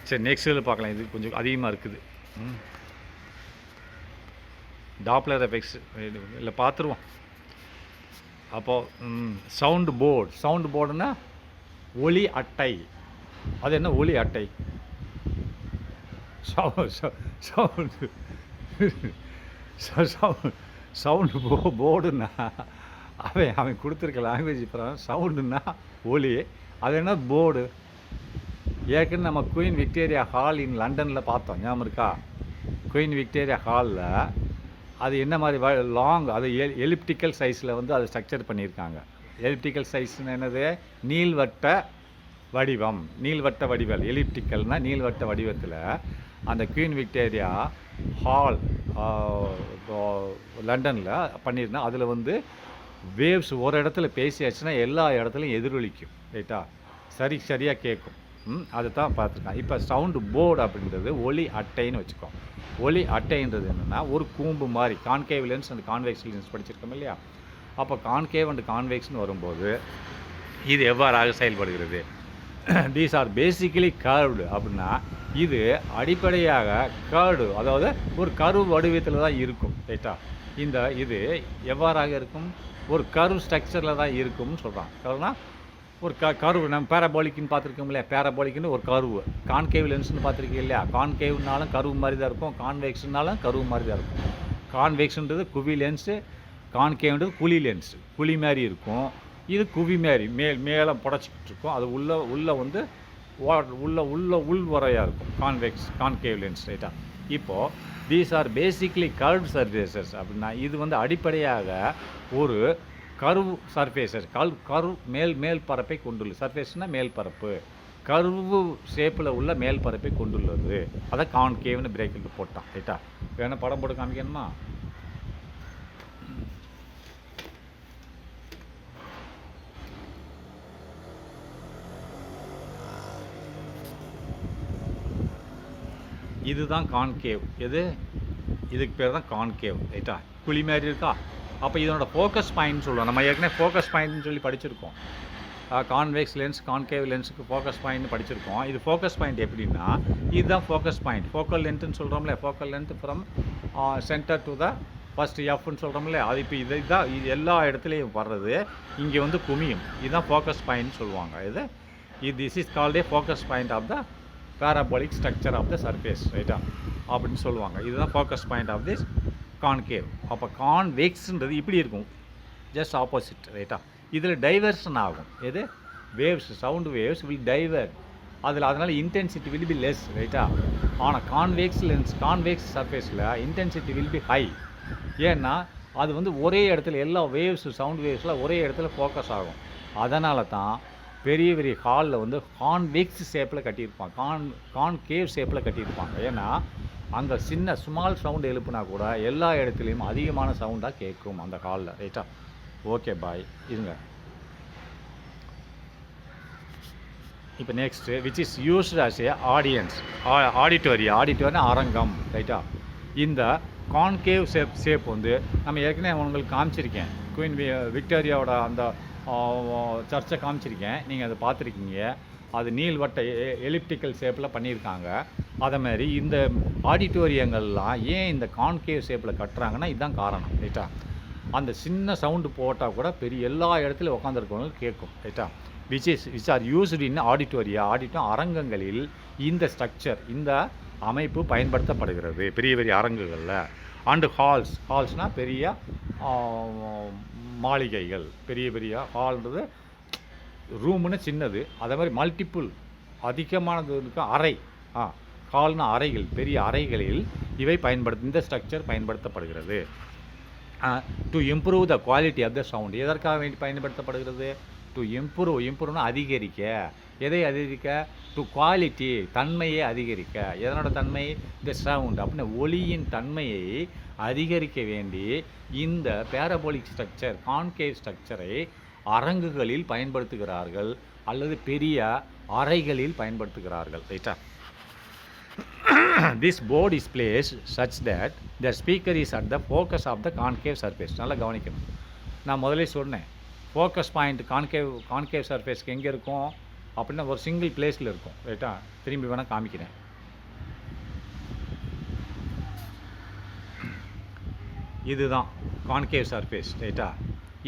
சரி, நெக்ஸ்ட் இதில் பார்க்கலாம். இது கொஞ்சம் அதிகமாக இருக்குது. டாப்ளர் எஃபெக்ட்ஸ் இல்லை பார்த்துருவோம். அப்போது சவுண்டு போர்டுன்னா ஒலி அட்டை. அது என்ன ஒலி அட்டை? சவுண்டு போர்டுன்னா அவன் கொடுத்துருக்க லாங்குவேஜ் பிரகாரம் சவுண்டுன்னா ஒலி. அது என்ன போர்டு? ஏற்கனவே நம்ம குயின் விக்டோரியா ஹால் இன் லண்டனில் பார்த்தோம், ஞாபகம் இருக்கா? குயின் விக்டோரியா ஹாலில் அது என்ன மாதிரி அது எலிப்டிக்கல் சைஸில் வந்து அது ஸ்ட்ரக்சர் பண்ணியிருக்காங்க. எலிப்டிக்கல் சைஸ்னு என்னது? நீள்வட்ட வடிவல். எலிப்டிக்கல்னால் நீள்வட்ட வடிவத்தில் அந்த குயின் விக்டோரியா ஹால் லண்டனில் பண்ணியிருந்தா அதில் வந்து வேவ்ஸ் ஒரு இடத்துல பேசியாச்சுன்னா எல்லா இடத்துலையும் எதிரொலிக்கும். ரைட்டா, சரியாக கேட்கும். அதை தான் பார்த்துருக்கான். இப்போ சவுண்டு போர்டு அப்படின்றது ஒலி அட்டைன்னு வச்சுக்கோம். ஒலி அட்டைன்றது என்னென்னா ஒரு கூம்பு மாதிரி. Concave lens and convex lens படிச்சிருக்கோம் இல்லையா? அப்போ கான்கேவ் அண்ட் கான்வெக்ஸ்னு வரும்போது இது எவ்வாறாக செயல்படுகிறது? தீஸ் ஆர் பேசிக்கலி கர்வ்டு அப்படின்னா இது அடிப்படையாக கர்வ்டு, அதாவது ஒரு கர்வ் வடிவத்தில் தான் இருக்கும். ரைட்டா, இது எவ்வாறாக இருக்கும்? ஒரு கர்வ் ஸ்ட்ரக்சரில் தான் இருக்கும்னு சொல்கிறான். கர்வ்னா ஒரு கர்வு. நம்ம பேராபோலிக்னு பார்த்துருக்கோம் இல்லையா? பேராபோலிக்னு ஒரு கர்வு. கான்கேவ் லென்ஸ்னு பார்த்துருக்கீங்க இல்லையா? கான்கேவ்னாலும் கர்வு மாதிரி தான் இருக்கும், கான்வெக்ஸ்னாலும் கர்வு மாதிரி தான் இருக்கும். கான்வெக்ஸ்ன்றது குவி லென்ஸு, கான்கேவ்ன்றது குழி லென்ஸு. குழி மாதிரி இருக்கும், இது குவி மாதிரி மேலே புடச்சிக்கிட்டு இருக்கும். அது உள்ள வந்து உள்வரையாக இருக்கும் கான்கேவ் லென்ஸ். ரைட்டா, இப்போது these are basically curved surfaces அப்படின்னா இது வந்து அடிப்படையாக ஒரு கர்வ் சர்ஃபேசஸ். கர்வ் மேல் பரப்பை கொண்டுள்ளது. சர்ஃபேஸ்னால் மேல் பரப்பு, கர்வு ஷேப்பில் உள்ள மேல் பரப்பை கொண்டுள்ளது. அதை கான்கேவ்னு பிரேக்கெட் போட்டான். ரைட்டா, வேணால் படம் போட்டு காமிக்கணுமா? இதுதான் கான்கேவ். இதுக்கு பேர் தான் கான்கேவ். ரைட்டா, குழி மாதிரி இருக்கா? அப்போ இதனோட ஃபோக்கஸ் பாயிண்ட் சொல்லுவோம். நம்ம ஏற்கனவே ஃபோக்கஸ் பாயிண்ட்னு சொல்லி படிச்சிருக்கோம். கான்வெக்ஸ் லென்ஸ், கான்கேவ் லென்ஸுக்கு ஃபோக்கஸ் பாயிண்ட்னு படிச்சிருக்கோம். இது ஃபோக்கஸ் பாயிண்ட் எப்படின்னா இதுதான் ஃபோக்கஸ் பாயிண்ட். ஃபோக்கல் லென்த்துன்னு சொல்கிறோம்ல, focal length from centre to the first எஃப்னு சொல்கிறோம்ல, அது இப்போ இது எல்லா இடத்துலையும் வர்றது இங்கே வந்து குமியும். இதுதான் ஃபோக்கஸ் பாயிண்ட்னு சொல்லுவாங்க. This is called a focus point of the parabolic structure of the surface. ரைட்டா, அப்படின்னு சொல்லுவாங்க. இதுதான் focus point of this concave. அப்போ கான்வெக்ஸ்ன்றது இப்படி இருக்கும், ஜஸ்ட் ஆப்போசிட். ரைட்டா, இதில் டைவர்ஷன் ஆகும். Waves, sound waves will diverge. அதனால் இன்டென்சிட்டி வில் பி லெஸ். ரைட்டா, ஆனால் கான்வெக்ஸ் சர்ஃபேஸில் இன்டென்சிட்டி வில் பி ஹை. ஏன்னா அது வந்து ஒரே இடத்துல எல்லா சவுண்ட் வேவ்ஸில் ஒரே இடத்துல ஃபோக்கஸ் ஆகும். அதனால தான் பெரிய ஹாலில் வந்து கான்வெக்ஸ் ஷேப்பில் கட்டியிருப்பாங்க, கான்கேவ் ஷேப்பில் கட்டியிருப்பாங்க. ஏன்னா அங்கே ஸ்மால் சவுண்டு எழுப்புனா கூட எல்லா இடத்துலையும் அதிகமான சவுண்டாக கேட்கும் அந்த ஹாலில். ரைட்டா, ஓகே பாய். இருங்க. இப்போ next which is used as a auditoria அரங்கம். ரைட்டா, இந்த கான்கேவ் ஷேப் வந்து நம்ம ஏற்கனவே உங்களுக்கு காமிச்சிருக்கேன். குயின் விக்டோரியாவோட அந்த சர்ச்சை காமிச்சிருக்கேன், நீங்கள் அதை பார்த்துருக்கீங்க. அது நீள்வட்ட எலிப்டிக்கல் ஷேப்பில் பண்ணியிருக்காங்க. அதை மாதிரி இந்த ஆடிட்டோரியங்கள்லாம் ஏன் இந்த கான்கேவ் ஷேப்பில் கட்டுறாங்கன்னா இதுதான் காரணம். ரைட்டா, அந்த சின்ன சவுண்டு போட்டால் கூட பெரிய எல்லா இடத்துலையும் உட்காந்துருக்கவங்களுக்கு கேட்கும். ரைட்டா, which are used in auditorium அரங்கங்களில் இந்த ஸ்ட்ரக்சர், இந்த அமைப்பு பயன்படுத்தப்படுகிறது பெரிய அரங்குகளில். அண்டு ஹால்ஸ்னால் பெரிய மாளிகைகள், பெரிய பெரிய ஹால்ன்றது ரூமுன்னு சின்னது, அதே மாதிரி மல்டிப்புள் அதிகமானது இருக்க அறை, ஹால்னா அறைகள், பெரிய அறைகளில் இவை இந்த ஸ்ட்ரக்சர் பயன்படுத்தப்படுகிறது. To improve the quality of the sound, எதற்காக வேண்டி பயன்படுத்தப்படுகிறது? டு இம்ப்ரூவ்னா அதிகரிக்க. எதை அதிகரிக்க? டு குவாலிட்டி, தன்மையை அதிகரிக்க. எதனோட தன்மை? இந்த சவுண்ட் அப்படின்னா ஒலியின் தன்மையை அதிகரிக்க வேண்டி இந்த பேரபோலிக் ஸ்ட்ரக்சர், கான்கேவ் ஸ்ட்ரக்சரை அரங்குகளில் பயன்படுத்துகிறார்கள் அல்லது பெரிய அறைகளில் பயன்படுத்துகிறார்கள். ரைட்டா? This board is placed such that the speaker is at the focus of the concave surface. நல்லா கவனிக்கணும். நான் முதலே சொன்னேன், ஃபோக்கஸ் பாயிண்ட் கான்கேவ் சர்ஃபேஸ்க்கு எங்கே இருக்கும் அப்படின்னா ஒரு சிங்கிள் பிளேஸில் இருக்கும். ரைட்டா? திரும்பி வேணால் காமிக்கிறேன். இதுதான் கான்கேவ் சர்ஃபேஸ். ரைட்டா?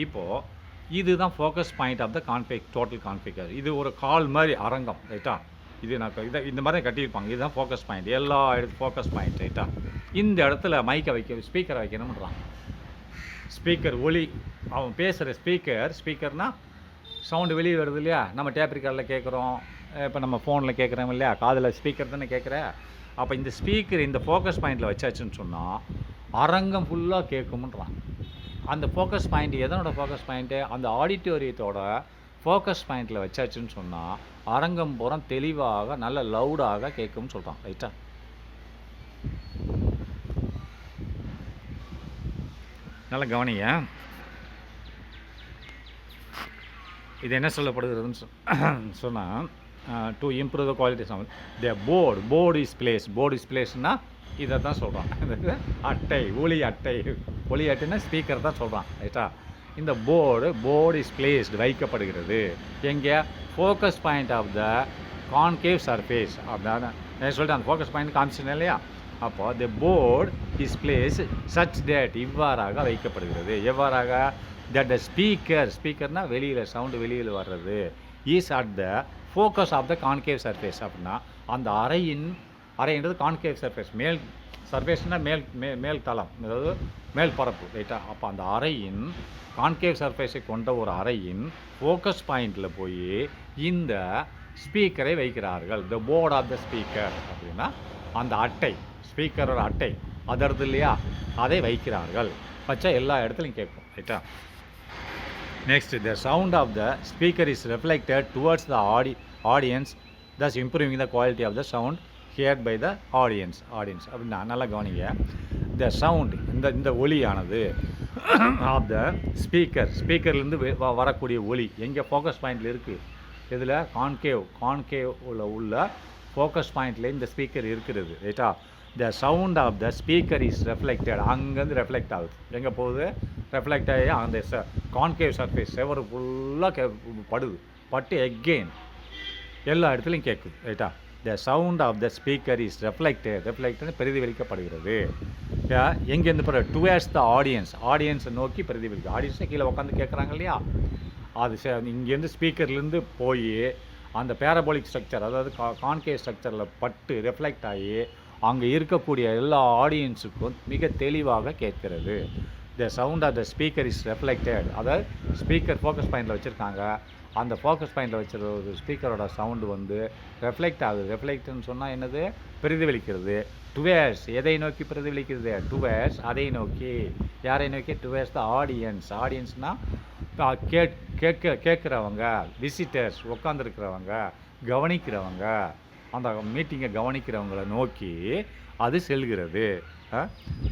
இப்போது இதுதான் focus point of the total configure. இது ஒரு கால் மாதிரி அரங்கம். ரைட்டா? இது இந்த மாதிரி கட்டியிருப்பாங்க. இதுதான் ஃபோக்கஸ் பாயிண்ட், எல்லா இடத்துக்கும் ஃபோக்கஸ் பாயிண்ட். ரைட்டா? இந்த இடத்துல மைக்கை ஸ்பீக்கரை வைக்கணும்ன்றான். ஸ்பீக்கர் ஒலி, அவன் பேசுகிற ஸ்பீக்கர்னால் சவுண்டு வெளியே வருது இல்லையா? நம்ம டேப் ரெக்கார்டில் கேட்குறோம், இப்போ நம்ம ஃபோனில் கேட்குறோம் இல்லையா? காதில் ஸ்பீக்கர் தானே கேட்குற. அப்போ இந்த ஸ்பீக்கர் இந்த ஃபோக்கஸ் பாயிண்டில் வச்சாச்சுன்னு சொன்னால் அரங்கம் ஃபுல்லாக கேட்கும்ன்றான். அந்த ஃபோக்கஸ் பாயிண்ட் எதனோட ஃபோக்கஸ் பாயிண்ட்டு? அந்த ஆடிட்டோரியத்தோட ஃபோக்கஸ் பாயிண்டில் வச்சாச்சுன்னு சொன்னால் அரங்கம் பூரா தெளிவாக நல்ல லவுடாக கேட்கும்னு சொல்கிறான். ரைட்டா? நல்லா கவனிங்க. இது என்ன சொல்லப்படுகிறதுன்னு சொன்னால் to improve the quality sound the board is பிளேஸ்னா இதை தான் சொல்கிறான். அட்டை, ஒலி அட்டைன்னா ஸ்பீக்கர் தான் சொல்கிறான். ரைட்டா? இந்த போர்டு இஸ் பிளேஸ்டு, வைக்கப்படுகிறது எங்கே? Focus point of the concave surface. அப்படின்னா நான் சொல்லிட்டு அந்த ஃபோக்கஸ் பாயிண்ட் காமிச்சினேன் இல்லையா? அப்போது the board is place such that, இவ்வாறாக வைக்கப்படுகிறது. எவ்வாறாக? தட் த ஸ்பீக்கர்னால் வெளியில் சவுண்டு வெளியில் வர்றது, is at the focus of the concave surface. அப்படின்னா அந்த அறைன்றது கான்கேவ் சர்ஃபேஸ், மேல் சர்ஃபேஸ்னால் மேல் தளம், அதாவது மேல் பரப்பு. ரைட்டா? அப்போ அந்த அறையின் கான்கேவ் சர்ஃபேஸை கொண்ட ஒரு அறையின் ஃபோக்கஸ் பாயிண்டில் போய் இந்த ஸ்பீக்கரை வைக்கிறார்கள். த போர்ட் ஆஃப் த ஸ்பீக்கர் அப்படின்னா அந்த அட்டை, ஸ்பீக்கரோட அட்டை அதற்கு இல்லையா, அதை வைக்கிறார்கள். வச்சா எல்லா இடத்துலையும் கேட்கும். ரைட்டா? Next, the sound of the speaker is reflected towards the audience, thus improving the quality of the sound heard by the audience அப்படின்னா நல்லா கவனிங்க. த சவுண்ட், இந்த ஒலியானது ஆஃப் த ஸ்பீக்கர்லேருந்து வரக்கூடிய ஒலி எங்கே? ஃபோக்கஸ் பாயிண்டில் இருக்குது. இதில் கான்கேவ் உள்ள ஃபோக்கஸ் பாயிண்டில் இந்த ஸ்பீக்கர் இருக்கிறது. ரைட்டா? The sound of the speaker is reflected, அங்கேருந்து ரெஃப்ளெக்ட் ஆகுது. எங்கே போகுது? ரெஃப்ளெக்ட் ஆகி அந்த கான்கேவ் சர்ஃபேஸ் செவரு ஃபுல்லாக பட்டு எகெயின் எல்லா இடத்துலையும் கேட்குது. ரைட்டா? The sound of the speaker is reflected பிரதிபலிக்கப்படுகிறது. எங்கேருந்து டுவர்ட்ஸ் த ஆடியன்ஸை நோக்கி பிரதிபலிக்கும். ஆடியன்ஸை கீழே உட்காந்து கேட்குறாங்க இல்லையா? அது இங்கேருந்து ஸ்பீக்கர்லேருந்து போய் அந்த பேரபோலிக் ஸ்ட்ரக்சர், அதாவது கான்கேவ் ஸ்ட்ரக்சரில் பட்டு ரெஃப்ளெக்ட் ஆகி அங்கே இருக்கக்கூடிய எல்லா ஆடியன்ஸுக்கும் மிக தெளிவாக கேட்கிறது. The sound of the speaker is reflected, அதாவது ஸ்பீக்கர் ஃபோக்கஸ் பாயிண்டில் வச்சுருக்காங்க. அந்த ஃபோக்கஸ் பாயிண்டில் வச்சுருக்க ஒரு ஸ்பீக்கரோட சவுண்டு ரெஃப்ளெக்ட் ஆகுது. ரெஃப்ளெக்ட்னு சொன்னால் என்னது? பிரதிபலிக்கிறது. டுவேர்ஸ், எதை நோக்கி பிரதிபலிக்கிறது? டுவேர்ஸ், அதை நோக்கி. யாரை நோக்கி? டுவேர்ஸ் த ஆடியன்ஸ்னால் கேட்குறவங்க, விசிட்டர்ஸ், உட்காந்துருக்கிறவங்க, கவனிக்கிறவங்க, அந்த மீட்டிங்கை கவனிக்கிறவங்களை நோக்கி அது செல்கிறது.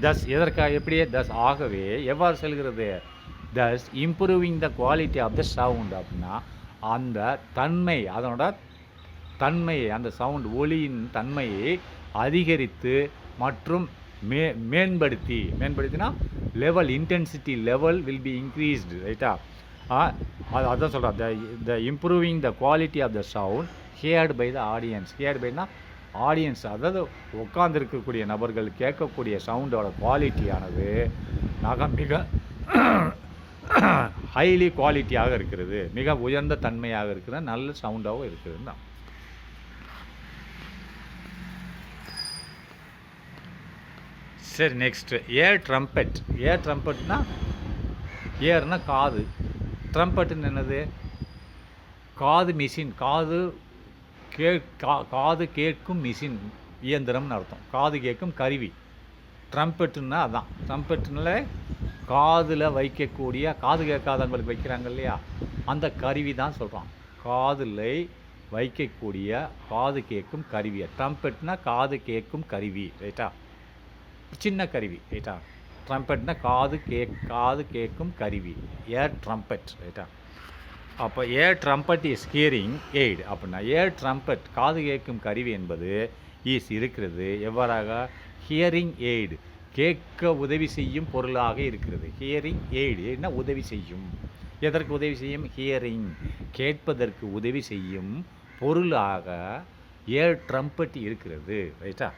தஸ் எதற்காக? எப்படியே தஸ் ஆகவே எவ்வாறு செல்கிறது? Thus improving the quality of the sound அப்படின்னா அந்த தன்மை, அதனோட தன்மையை, அந்த சவுண்ட் ஒலியின் தன்மையை அதிகரித்து மற்றும் மேம்படுத்தினா level, intensity level will be increased. ரைட்டா? அதான் சொல்கிறேன். The improving the quality of the sound heard by the audience. Heard பைனா ஆடியன்ஸ், அதாவது உட்கார்ந்துருக்கக்கூடிய நபர்கள் கேட்கக்கூடிய சவுண்டோட குவாலிட்டியானது மிக ஹைலி குவாலிட்டியாக இருக்கிறது, மிக உயர்ந்த தன்மையாக இருக்கிறது, நல்ல சவுண்டாகவும் இருக்குது தான். சரி, நெக்ஸ்ட்டு ஏர் ட்ரம்பெட். ஏர் ட்ரம்பெட்னா ஏர்னா காது, ட்ரம்பெட்டுன்னு என்னது? காது மிஷின், காது கேட்கும் மிஷின், இயந்திரம்னு அர்த்தம். காது கேட்கும் கருவி. ட்ரம்பெட்டுன்னா அதான். ட்ரம்பெட்டுனால காதில் வைக்கக்கூடிய, காது கேட்காதவங்களுக்கு வைக்கிறாங்க இல்லையா, அந்த கருவி தான் சொல்கிறான். காதில் வைக்கக்கூடிய காது கேட்கும் கருவியை ட்ரம்பெட்னா காது கேட்கும் கருவி, ரைட்டா? சின்ன கருவி, ரைட்டா? ட்ரம்பெட்னா காது கேட்கும் கருவி, ஏர் ட்ரம்பெட், ரைட்டா? அப்போ ஏர் ட்ரம்பெட் இஸ் ஹியரிங் எய்டு. அப்படின்னா ஏர் ட்ரம்பெட் காது கேட்கும் கருவி என்பது இருக்கிறது எவ்வாறாக? ஹியரிங் எய்டு, கேட்க உதவி செய்யும் பொருளாக இருக்கிறது. ஹியரிங் எய்டு என்ன? உதவி செய்யும். எதற்கு உதவி செய்யும்? ஹியரிங், கேட்பதற்கு உதவி செய்யும் பொருளாக ஏர் ட்ரம்பெட் இருக்கிறது, ரைட்டா?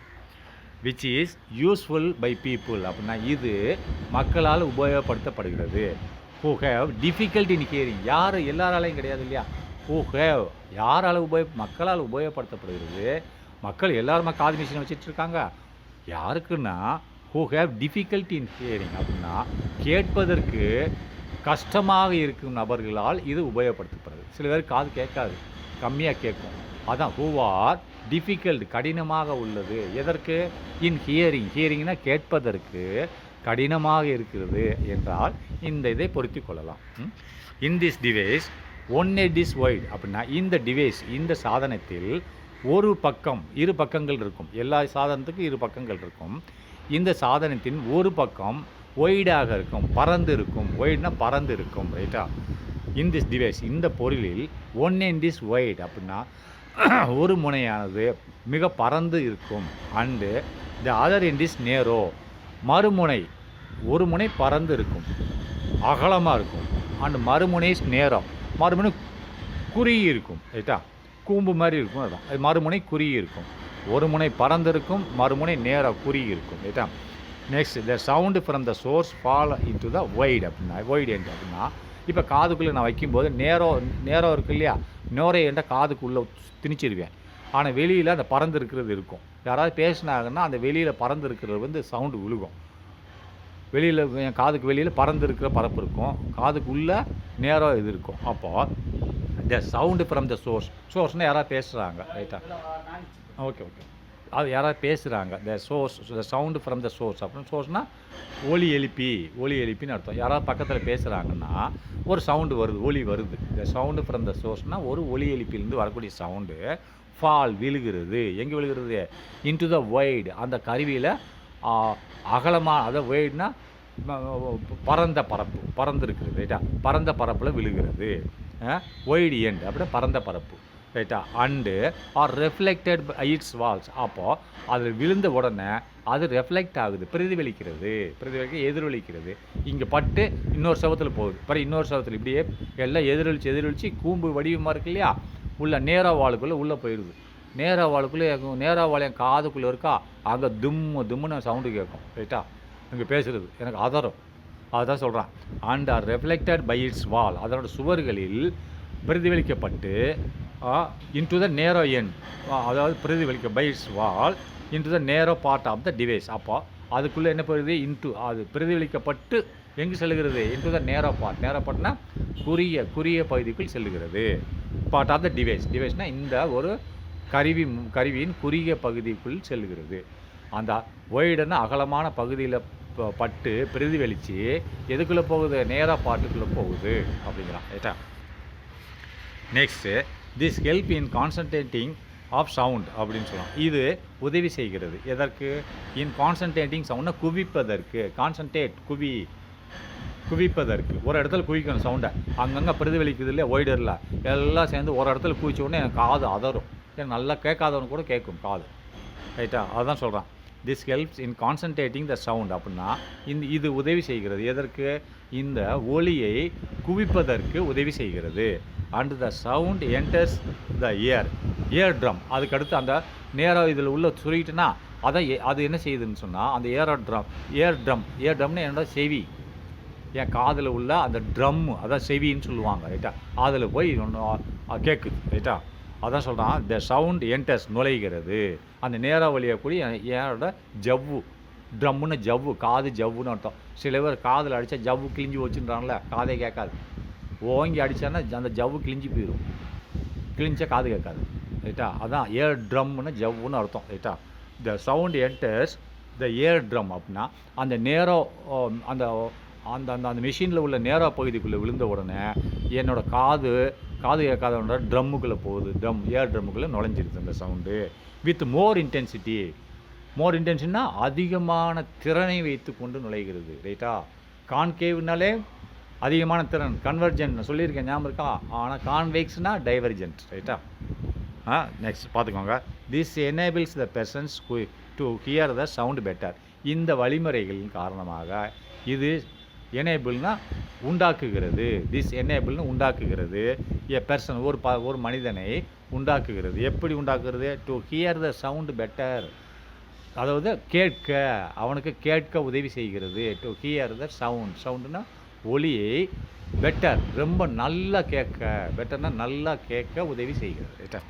Which is useful by people. அப்படின்னா இது மக்களால் உபயோகப்படுத்தப்படுகிறது. Who have difficult in hearing. யார்? எல்லாராலையும் கிடையாது இல்லையா? ஹூ ஹேவ் யாரால் மக்களால் உபயோகப்படுத்தப்படுகிறது. மக்கள் எல்லாருமே காது மிஷினை வச்சிட்ருக்காங்க. யாருக்குன்னா who have difficult in hearing. அப்படின்னா கேட்பதற்கு கஷ்டமாக இருக்கும் நபர்களால் இது உபயோகப்படுத்தப்படுது. சில பேர் காது கேட்காது, கம்மியாக கேட்கும். அதான் ஹூ ஆர் டிஃபிகல்ட், கடினமாக உள்ளது. எதற்கு? In hearing. ஹியரிங்னா கேட்பதற்கு கடினமாக இருக்கிறது என்றால் இந்த இதை பொருத்தி கொள்ளலாம். In this device one end is wide. அப்படின்னா இந்த டிவைஸ், இந்த சாதனத்தில் ஒரு பக்கம், இரு பக்கங்கள் இருக்கும். எல்லா சாதனத்துக்கும் இரு பக்கங்கள் இருக்கும். இந்த சாதனத்தின் ஒரு பக்கம் ஒய்டாக இருக்கும், பறந்து இருக்கும். ஒய்டுனா பறந்து இருக்கும், ரைட்டா? இன் திஸ் டிவைஸ், இந்த பொருளில் ஒன் எண்ட் இஸ் ஒய்ட். அப்படின்னா ஒரு முனையானது மிக பறந்து இருக்கும். And the other end is நேரோ. மறுமுனை, ஒரு முனை பறந்து இருக்கும், அகலமாக இருக்கும். அண்டு மறுமுனை நேரம், மறுமுனை குறுகி இருக்கும், ரைட்டா? கூம்பு மாதிரி இருக்கும். அதுதான் அது மறுமுனை குறுகி இருக்கும். ஒரு முனை பறந்து இருக்கும், மறுமுனை நேரம் குறுகி இருக்கும், ரைட்டா? Next the sound from the source fall in to the wide. அப்படின்னா ஒய்டு எண்ட். அப்படின்னா இப்போ காதுக்குள்ளே நான் வைக்கும்போது நேரம் இருக்குது இல்லையா, நேரம் என்ற காதுக்குள்ளே திணிச்சிருவேன். ஆனால் வெளியில் அந்த பறந்து இருக்கிறது இருக்கும். யாராவது பேசினாங்கன்னா அந்த வெளியில் பறந்து இருக்கிறது சவுண்டு விழுகும். வெளியில் என் காதுக்கு வெளியில் பறந்து இருக்கிற பரப்பு இருக்கும், காதுக்குள்ளே நேரம் இது இருக்கும். அப்போது த சவுண்டு ஃப்ரம் த சோர்ஸ்னால் யாராவது பேசுகிறாங்க, ரைட்டா? ஓகே, அது யாராவது பேசுகிறாங்க. த சவுண்டு ஃப்ரம் த சோர்ஸ். அப்படின்னு சோர்ஸ்னால் ஒலி எழுப்பின்னு அர்த்தம். யாராவது பக்கத்தில் பேசுகிறாங்கன்னா ஒரு சவுண்டு வருது, ஒலி வருது. த சவுண்டு ஃப்ரம் த சோர்ஸ்னால் ஒரு ஒலி எழுப்பிலேருந்து வரக்கூடிய சவுண்டு ஃபால் விழுகிறது. எங்கே விழுகிறது? Into the wide. அந்த கருவியில் அகலமாக, அதை ஒய்டுனா பரந்த பரப்பு, பறந்துருக்குறது, ரைட்டா? பரந்த பரப்பில் விழுகிறது. ஒய்டு எண்ட் அப்படின்னா பரந்த பரப்பு, ரைட்டா? And are reflected by its walls. அப்போது அதில் விழுந்த உடனே அது ரெஃப்ளெக்ட் ஆகுது, பிரதிபலிக்கிறது, எதிரொலிக்கிறது. இங்கே பட்டு இன்னொரு சவத்தில் போகுது, அப்புறம் இன்னொரு சவத்தில், இப்படியே எல்லாம் எதிரொலிச்சு கூம்பு வடிவமாக இருக்கு இல்லையா, உள்ள நேராவாளுக்குள்ளே உள்ளே போயிடுது. நேராவாளுக்குள்ளே நேராவாள் என் காதுக்குள்ளே இருக்கா, அங்கே தும்முன்னு சவுண்டு கேட்கும், ரைட்டா? இங்கே பேசுகிறது எனக்கு அதரும். அதுதான் சொல்கிறான். And are reflected by its wall. அதனோட சுவர்களில் பிரதிபலிக்கப்பட்டு இன்டு த நேரோ எண்ட், அதாவது by its wall into the narrow part of the device. அப்போ அதுக்குள்ளே என்ன போகுது? அது பிரதிபலிக்கப்பட்டு எங்கு செல்கிறது? இன்டு த நேரோ பார்ட்னா குறுகிய பகுதிக்குள் செல்லுகிறது. பார்ட் ஆஃப் த டிவைஸ்னால் இந்த ஒரு கருவியின் குறுகிய பகுதிக்குள் செல்லுகிறது. அந்த ஒய்டுன்னா அகலமான பகுதியில் பட்டு பிரதிபலித்து எதுக்குள்ளே போகுது? நேராக பாட்டுக்குள்ளே போகுது அப்படிங்கிறான், ரைட்டா? Next this help in concentrating of sound அப்படின்னு சொல்லலாம். இது உதவி செய்கிறது. எதற்கு? இன் கான்சன்ட்ரேட்டிங் சவுண்டை குவிப்பதற்கு. கான்சன்ட்ரேட் குவிப்பதற்கு. ஒரு இடத்துல குவிக்கணும் சவுண்டை. அங்கங்கே பிரதிபலிக்குது இல்லையா ஒய்டரில், எல்லாம் சேர்ந்து ஒரு இடத்துல குவிச்ச உடனே எனக்கு காது அதரும். எனக்கு நல்லா கேட்காதவனு கூட கேட்கும் காது, ரைட்டா? அதுதான் சொல்கிறான். This helps in concentrating the sound. அப்படின்னா இது உதவி செய்கிறது. எதற்கு? இந்த ஒலியை குவிப்பதற்கு உதவி செய்கிறது. And the sound enters the year drum. அதுக்கடுத்து அந்த நேரம் இதில் உள்ள சுருகிட்டுனா அது என்ன செய்யுதுன்னு சொன்னால் அந்த இயர் ட்ரம்னு என்னோட செவி, என் காதில் உள்ள அந்த ட்ரம்மு, அதான் செவின்னு சொல்லுவாங்க, ரைட்டா? அதில் போய் கேட்குது, ரைட்டா? அதான் சொல்கிறான். த சவுண்ட் என்டர்ஸ், நுழைகிறது. அந்த நேராக வழியக்கூடிய என்னோட ட்ரம்முன்னு ஜவ்வு, காது ஜவ்வுன்னு அர்த்தம். சில பேர் காதில் அடித்தா ஜவ்வு கிழிஞ்சி வச்சுன்றாங்களே, காதே கேட்காது. ஓங்கி அடித்தான்னா அந்த ஜவ்வு கிழிஞ்சி போயிடும், கிழிஞ்சா காது கேட்காது. ரைட்டா, அதான் ஏர் ட்ரம்முன்னு ஜவ்வுன்னு அர்த்தம். ரைட்டா, the sound enters the air drum அப்படின்னா அந்த நேரோ அந்த அந்த அந்த அந்த மிஷினில் உள்ள நேரோ பகுதிக்குள்ளே விழுந்த உடனே என்னோடய காது கேட்காதவன்ற ட்ரம்முக்குள்ளே போகுது, ஏர் ட்ரம்முக்குள்ளே நுழைஞ்சிருது அந்த சவுண்டு. வித் மோர் இன்டென்சிட்டினா அதிகமான திறனை வைத்து கொண்டு நுழைகிறது. ரைட்டா, கான்கேவ்னாலே அதிகமான திறன், கன்வர்ஜென்ட் சொல்லியிருக்கேன் ஞாபகம் இருக்கா. ஆனால் கான்வெக்ஸ்னா டைவர்ஜென்ட். ரைட்டா, நெக்ஸ்ட் பார்த்துக்கோங்க. This enables the persons to hear the sound better. இந்த வழிமுறைகளின் காரணமாக இது எனேபிள்னா உண்டாக்குகிறது, திஸ் எனேபிள்னு உண்டாக்குகிறது. எ பெர்சன் ஒரு மனிதனை உண்டாக்குகிறது. எப்படி உண்டாக்குறது? To hear the sound better, அதாவது அவனுக்கு கேட்க உதவி செய்கிறது. டு ஹியர் த சவுண்டுனா ஒலியை, பெட்டர் ரொம்ப நல்லா கேட்க, பெட்டர்னா நல்லா கேட்க உதவி செய்கிறது. ரைட்டா,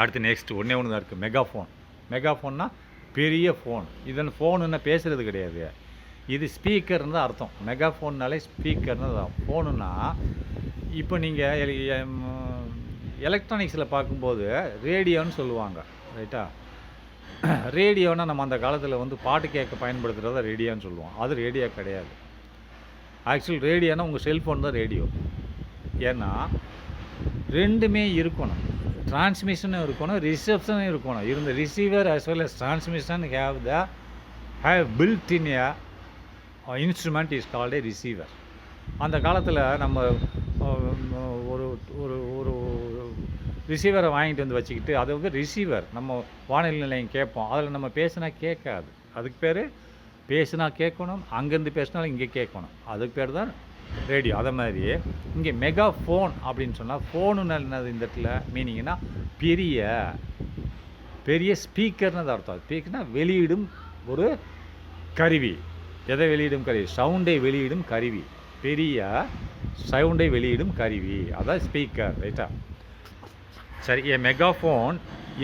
அடுத்து நெக்ஸ்ட் ஒன்று தான் இருக்குது, மெகாஃபோன்னா பெரிய ஃபோன். இதன் ஃபோனுன்னா பேசுகிறது கிடையாது, இது ஸ்பீக்கர்னு தான் அர்த்தம். மெகாஃபோன்னாலே ஸ்பீக்கர்னு தான். ஃபோனுன்னா இப்போ நீங்கள் எலக்ட்ரானிக்ஸில் பார்க்கும்போது ரேடியோன்னு சொல்லுவாங்க. ரைட்டா, ரேடியோன்னா நம்ம அந்த காலத்தில் பாட்டு கேட்க பயன்படுத்துகிறத ரேடியோன்னு சொல்லுவோம். அது ரேடியோ கிடையாது. ஆக்சுவல் ரேடியோனா உங்கள் செல்ஃபோன் தான் ரேடியோ. ஏன்னா ரெண்டுமே இருக்கணும், டிரான்ஸ்மிஷனும் இருக்கணும், ரிசப்ஷனும் இருக்கணும். இருந்த receiver as well as transmission have built in a instrument is called a receiver. அந்த காலத்தில் நம்ம ஒரு ஒரு ஒரு ரிசீவரை வாங்கிட்டு வந்து வச்சுக்கிட்டு, அது ரிசீவர் நம்ம வானொலி நிலையம் கேட்போம். அதில் நம்ம பேசினா கேட்காது, அதுக்கு பேர் பேசினா கேட்கணும், அங்கேருந்து பேசினாலும் இங்கே கேட்கணும், அதுக்கு பேர் தான் ரேடியோ. அதை மாதிரி இங்கே மெகாஃபோன் அப்படின்னு சொன்னால் ஃபோனுன்னு என்னது இந்த இடத்துல மீனிங்னா பெரிய ஸ்பீக்கர்னு தான் அர்த்தம். ஸ்பீக்கர்னால் வெளியிடும் ஒரு கருவி. எதை வெளியிடும் கருவி? சவுண்டை வெளியிடும் கருவி, பெரிய சவுண்டை வெளியிடும் கருவி, அதான் ஸ்பீக்கர். ரைட்டா, சரி. A megaphone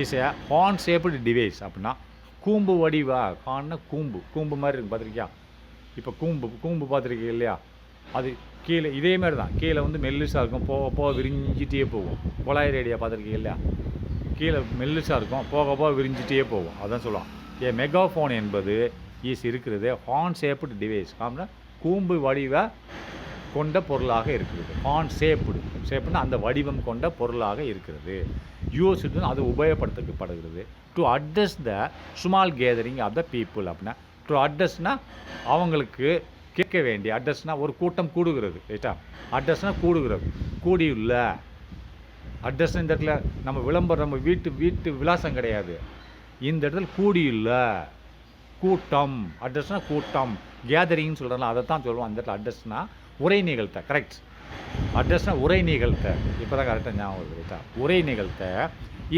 is a horn shaped device. அப்படின்னா கூம்பு வடிவா, ஹார்ன்னா கூம்பு மாதிரி இருக்கும், பார்த்துருக்கியா? இப்போ கூம்பு பார்த்துருக்கீங்க இல்லையா? அது கீழே இதே மாதிரி தான், கீழே மெல்லிசாக இருக்கும், போக விரிஞ்சிட்டே போகும். குழாய் ரேடியா பார்த்துருக்கீங்க இல்லையா? கீழே மெல்லிசாக இருக்கும், போக விரிஞ்சிட்டே போகும். அதான் சொல்லுவான். ஏ மெகாஃபோன் என்பது இருக்கிறது ஹார்ன் ஷேப்டு டிவைஸ். அப்படின்னா கூம்பு வடிவ கொண்ட பொருளாக இருக்கிறது. ஹார்ன் ஷேப்புன்னா அந்த வடிவம் கொண்ட பொருளாக இருக்கிறது. யூஸ்டு அது உபயோகப்படுத்தப்படுகிறது. To address the small gathering of the people. அப்படின்னா டு அட்ரஸ்னால் அவங்களுக்கு கேட்க வேண்டிய, அட்ரஸ்னால் ஒரு கூட்டம் கூடுகிறது. ரைட்டா, அட்ரஸ்னால் கூடுகிறது, கூடியுள்ள. அட்ரஸ் இந்த இடத்துல நம்ம விளம்பரம், நம்ம வீட்டு விலாசம் கிடையாது. இந்த இடத்துல கூடியுள்ள கூட்டம். அட்ரஸ்னால் கூட்டம், கேதரிங்னு சொல்கிறோம்ல, அதை தான் சொல்லுவோம். அந்த இடத்துல அட்ரஸ்னால் உரை நிகழ்த்த. கரெக்ட், அட்ரஸ்னால் உரை நிகழ்த்த. இப்போ தான் கரெக்டாக ஞாபகம் வருது. ரைட்டா, உரை நிகழ்த்த.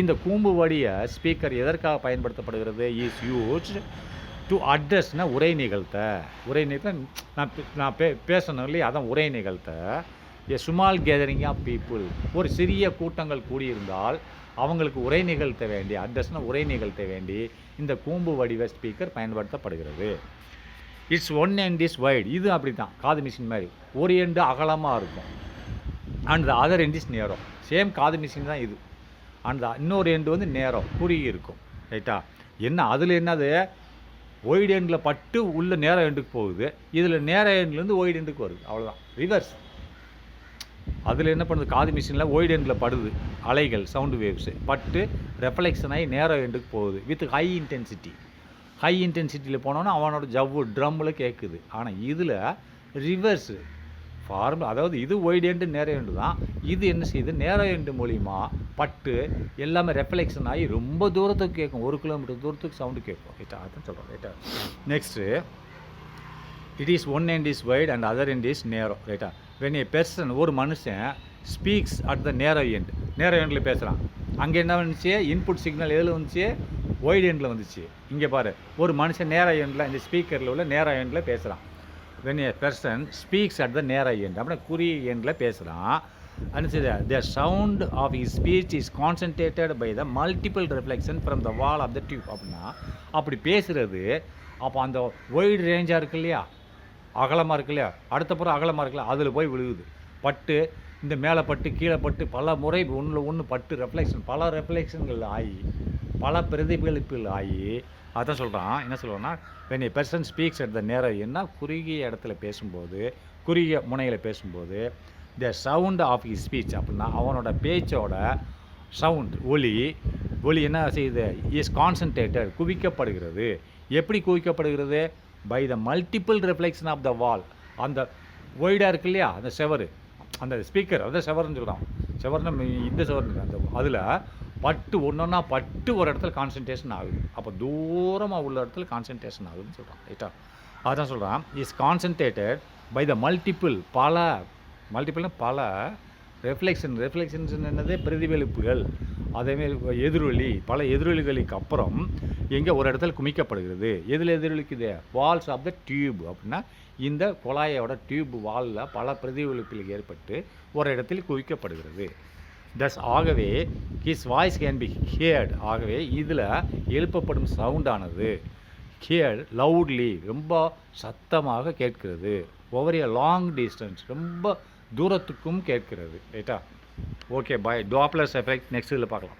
இந்த கூம்பு வடிய ஸ்பீக்கர் எதற்காக பயன்படுத்தப்படுகிறது? இஸ் யூஸ்ட் டு அட்ரஸ்னால் உரை நிகழ்த்த. உரை நிகழ்த்த நான் பேசணும் இல்லையா, அதான் உரை நிகழ்த்த. ஏ ஸ்மால் கேதரிங் ஆஃப் பீப்புள், ஒரு சிறிய கூட்டங்கள் கூடியிருந்தால் அவங்களுக்கு உரை நிகழ்த்த வேண்டி, அட்ரஸ்னால் உரை நிகழ்த்த வேண்டி இந்த கூம்பு வடிவ ஸ்பீக்கர் பயன்படுத்தப்படுகிறது. It's one end is white. இது அப்படி தான், காது மிஷின் மாதிரி. ஒரு எண்டு அகலமாக இருக்கும், and the other end is நேரம். சேம் காது மிஷின் தான் இது. அண்ட் இன்னொரு எண்டு நேரம் குறுகி இருக்கும். ரைட்டா, என்ன அதில் என்னது ஒய்டு எண்டில் பட்டு உள்ள நேர எண்டுக்கு போகுது, இதில் நேர எண்ட்லேருந்து ஒய்டு எண்டுக்கு வருது. அவ்வளோதான், ரிவர்ஸ். அதில் என்ன பண்ணுது, காது மிஷினில் ஒய்டு எண்டில் படுது அலைகள், சவுண்டு வேவ்ஸு பட்டு ரெஃப்ளெக்ஷன் ஆகி நேர எண்டுக்கு போகுது வித் ஹை இன்டென்சிட்டியில் போனோன்னா அவனோட ஜவ்வு ட்ரம்மில் கேட்குது. ஆனால் இதில் ரிவர்ஸு ஃபார்ம், அதாவது இது ஒய்டு எண்டு நேர எண்டு தான். இது என்ன செய்யுது, நேர எண்டு மூலிமா பட்டு எல்லாமே ரெஃப்ளெக்ஷன் ஆகி ரொம்ப தூரத்துக்கு கேட்கும், 1 கிலோமீட்டர் தூரத்துக்கு சவுண்டு கேட்கும். ரைட்டா, அதுதான் சொல்கிறோம். ரைட்டா, next it is one end is white and other end is நேரோ. ரைட்டா, வென் ஏ பெர்சன், ஒரு மனுஷன் ஸ்பீக்ஸ் அட் த நேரோ எண்டில் பேசுகிறான். அங்கே என்ன வந்துச்சு, இன்புட் சிக்னல் எதில் வந்துச்சு, ஒய்டு எண்டில் வந்துச்சு. இங்கே பாரு, ஒரு மனுஷன் நேரோ எண்டில், இந்த ஸ்பீக்கரில் உள்ள நேரோ எண்டில் பேசுகிறான். When A person speaks at the narrow end, அப்படின்னா குறிய எண்டில் பேசுகிறான். அனுசரி the sound of his speech is concentrated by the multiple reflection from the wall of the tube. அப்படின்னா அப்படி பேசுகிறது அப்போ அந்த ஒய்டு ரேஞ்சாக இருக்கு இல்லையா, அகலமாக இருக்கு இல்லையா, அடுத்த புறம் அகலமாக இருக்குல்ல, அதில் போய் விழுகுது. பட்டு இந்த மேலே பட்டு கீழே பட்டு பல முறை ஒன்றில் ஒன்று பட்டு ரெஃப்ளெக்ஷன், பல ரெஃப்ளெக்ஷன்கள் ஆகி பல பிரதிபலிப்புகள் ஆகி அதான் சொல்கிறான். என்ன சொல்லுவான்னா, when a person speaks at the நேரம் என்ன குறுகிய இடத்துல பேசும்போது, குறுகிய முனையில் பேசும்போது, the sound of his speech அப்படின்னா அவனோட பேச்சோட சவுண்ட் ஒலி என்ன செய்யுது, இஸ் கான்சன்ட்ரேட்டட் குவிக்கப்படுகிறது. எப்படி குவிக்கப்படுகிறது? By the multiple reflection of the wall. அந்த ஒய்டாக இருக்கு இல்லையா அந்த செவரு, அந்த ஸ்பீக்கர் அதான் செவர்னு சொல்கிறான். செவர்னு இந்த செவர்னு அந்த அதில் பட்டு ஒன்றா பட்டு ஒரு இடத்துல கான்சன்ட்ரேஷன் ஆகுது. அப்போ தூரமாக உள்ள இடத்துல கான்சன்ட்ரேஷன் ஆகுதுன்னு சொல்கிறான். ரைட்டா? அதான் சொல்கிறான், is concentrated by the multiple மல்டிபிள்னா பல ரெஃப்ளெக்ஷன்ஸ் என்னது, பிரதிபலிப்புகள், அதேமாரி எதிரொலி, பல எதிரொலிகளுக்கு அப்புறம் எங்கே ஒரு இடத்துல குமிக்கப்படுகிறது. எதில் எதிரொலிக்குது? Walls of the tube. அப்படின்னா இந்த குழாயோட டியூப் வாலில் பல பிரதிபலிப்புகள் ஏற்பட்டு ஒரு இடத்தில் குவிக்கப்படுகிறது. தஸ் ஆகவே his voice can be heard. ஆகவே இதில் எழுப்பப்படும் சவுண்டானது ஹியர்ட் லவுட்லி ரொம்ப சத்தமாக கேட்கிறது. ஓவர் எ லாங் டிஸ்டன்ஸ் ரொம்ப தூரத்துக்கும் கேட்கிறது. ரைட்டா? Okay bye. Doppler effect next இதில் பார்க்கலாம்.